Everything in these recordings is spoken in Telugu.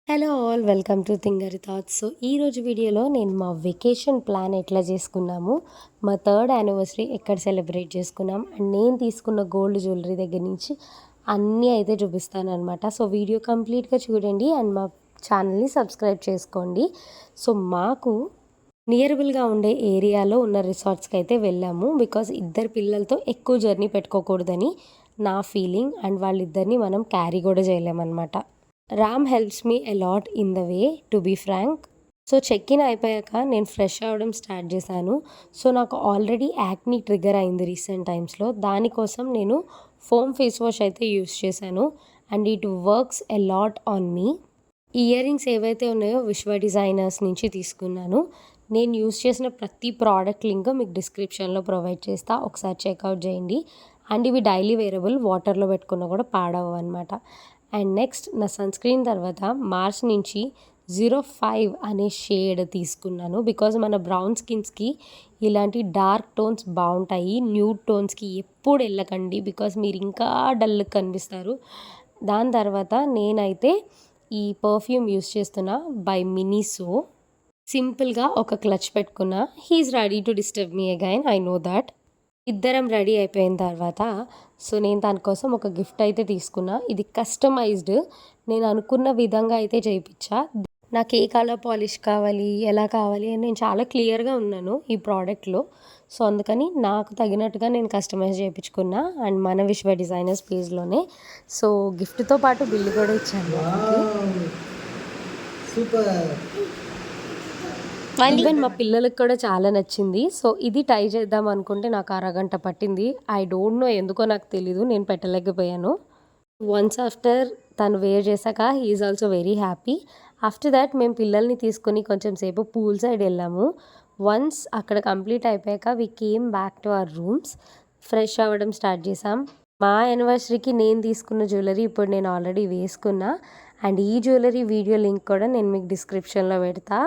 Hello all welcome to Thingari thoughts. So ఈరోజు వీడియోలో నేను మా వెకేషన్ ప్లాన్ ఎట్లా చేసుకున్నాము, మా థర్డ్ యానివర్సరీ ఎక్కడ సెలబ్రేట్ చేసుకున్నాం అండ్ నేను తీసుకున్న గోల్డ్ జ్యువెలరీ దగ్గర నుంచి అన్నీ అయితే చూపిస్తాను అనమాట. సో వీడియో కంప్లీట్గా చూడండి అండ్ మా ఛానల్ని సబ్స్క్రైబ్ చేసుకోండి. సో మాకు నియరబుల్గా ఉండే ఏరియాలో ఉన్న రిసార్ట్స్కి అయితే వెళ్ళాము. బికాజ్ ఇద్దరు పిల్లలతో ఎక్కువ జర్నీ పెట్టుకోకూడదని నా ఫీలింగ్ అండ్ వాళ్ళిద్దరిని మనం క్యారీ కూడా చేయలేమన్నమాట. Ram helps me a lot in the way to be frank. So check in అయిపోయాక నేను ఫ్రెష్ అవ్వడం స్టార్ట్ చేశాను. సో నాకు ఆల్రెడీ యాక్నీ ట్రిగ్గర్ అయింది రీసెంట్ టైమ్స్లో. దానికోసం నేను ఫోమ్ ఫేస్ వాష్ అయితే యూస్ చేశాను and it works a lot on me. Earrings ఏవైతే ఉన్నాయో విశ్వ డిజైనర్స్ నుంచి తీసుకున్నాను. నేను యూస్ చేసిన ప్రతి ప్రోడక్ట్ లింక్ మీకు డిస్క్రిప్షన్లో ప్రొవైడ్ చేస్తా, ఒకసారి చెక్అవుట్ చేయండి. అండ్ ఇవి డైలీ వేరబుల్, వాటర్లో పెట్టుకున్నా కూడా పాడవు అనమాట. అండ్ నెక్స్ట్ నా సన్ స్క్రీన్ తర్వాత మార్చ్ నుంచి 05 అనే షేడ్ తీసుకున్నాను. బికాజ్ మన బ్రౌన్ స్కిన్స్కి ఇలాంటి డార్క్ టోన్స్ బాగుంటాయి. న్యూడ్ టోన్స్కి ఎప్పుడు వెళ్ళకండి, బికాజ్ మీరు ఇంకా డల్ కనిపిస్తారు. దాని తర్వాత నేనైతే ఈ పర్ఫ్యూమ్ యూస్ చేస్తున్నా బై మినీసో. సింపుల్గా ఒక క్లచ్ పెట్టుకున్నా. He's ready to disturb me again, I know that. ఇద్దరం రెడీ అయిపోయిన తర్వాత సో నేను దానికోసం ఒక గిఫ్ట్ అయితే తీసుకున్నా. ఇది కస్టమైజ్డ్, నేను అనుకున్న విధంగా అయితే చేయించా. నాకు ఏ కలర్ పాలిష్ కావాలి, ఎలా కావాలి అని నేను చాలా క్లియర్గా ఉన్నాను ఈ ప్రోడక్ట్లో. సో అందుకని నాకు తగినట్టుగా నేను కస్టమైజ్ చేయించుకున్నా అండ్ మన విశ్వ డిజైనర్స్ పేజ్లోనే. సో గిఫ్ట్తో పాటు బిల్లు కూడా ఇచ్చాను. సూపర్. ఈవెన్ మా పిల్లలకు కూడా చాలా నచ్చింది. సో ఇది ట్రై చేద్దాం అనుకుంటే నాకు అరగంట పట్టింది. ఐ డోంట్ నో, ఎందుకో నాకు తెలీదు, నేను పెట్టలేకపోయాను. వన్స్ ఆఫ్టర్ తను వేర్ చేశాక he is also very happy. After that మేము పిల్లల్ని తీసుకొని కొంచెం సేపు పూల్ సైడ్ వెళ్ళాము. వన్స్ అక్కడ కంప్లీట్ అయిపోయాక we came back to our rooms. Fresh అవ్వడం స్టార్ట్ చేసాం. మా యానివర్సరీకి నేను తీసుకున్న జ్యువెలరీ ఇప్పుడు నేను ఆల్రెడీ వేసుకున్నా అండ్ ఈ జ్యువెలరీ వీడియో లింక్ కూడా నేను మీకు డిస్క్రిప్షన్లో పెడతా.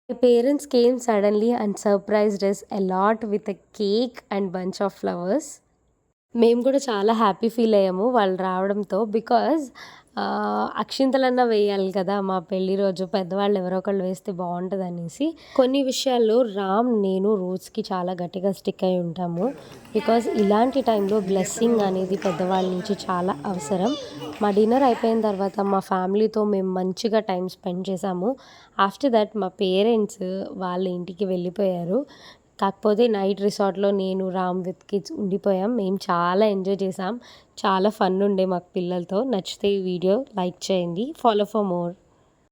My parents came suddenly and surprised us a lot with a cake and bunch of flowers. మేము కూడా చాలా హ్యాపీ ఫీల్ అయ్యాము వాళ్ళు రావడంతో. బికాజ్ అక్షింతలన్నా వేయాలి కదా మా పెళ్లి రోజు, పెద్దవాళ్ళు ఎవరో ఒకళ్ళు వేస్తే బాగుంటుంది అనేసి. కొన్ని విషయాల్లో రామ్ నేను రోజుకి చాలా గట్టిగా స్టిక్ అయి ఉంటాము. బికాజ్ ఇలాంటి టైంలో బ్లెస్సింగ్ అనేది పెద్దవాళ్ళ నుంచి చాలా అవసరం. మా డిన్నర్ అయిపోయిన తర్వాత మా ఫ్యామిలీతో మేము మంచిగా టైం స్పెండ్ చేసాము. ఆఫ్టర్ దట్ మా పేరెంట్స్ వాళ్ళ ఇంటికి వెళ్ళిపోయారు. కాకపోతే నైట్ రిసార్ట్లో నేను రామ్ విత్ కిడ్స్ ఉండిపోయాం. మేము చాలా ఎంజాయ్ చేసాం, చాలా ఫన్ ఉండే మాకు పిల్లలతో. నచ్చితే ఈ వీడియో లైక్ చేయండి. Follow for more.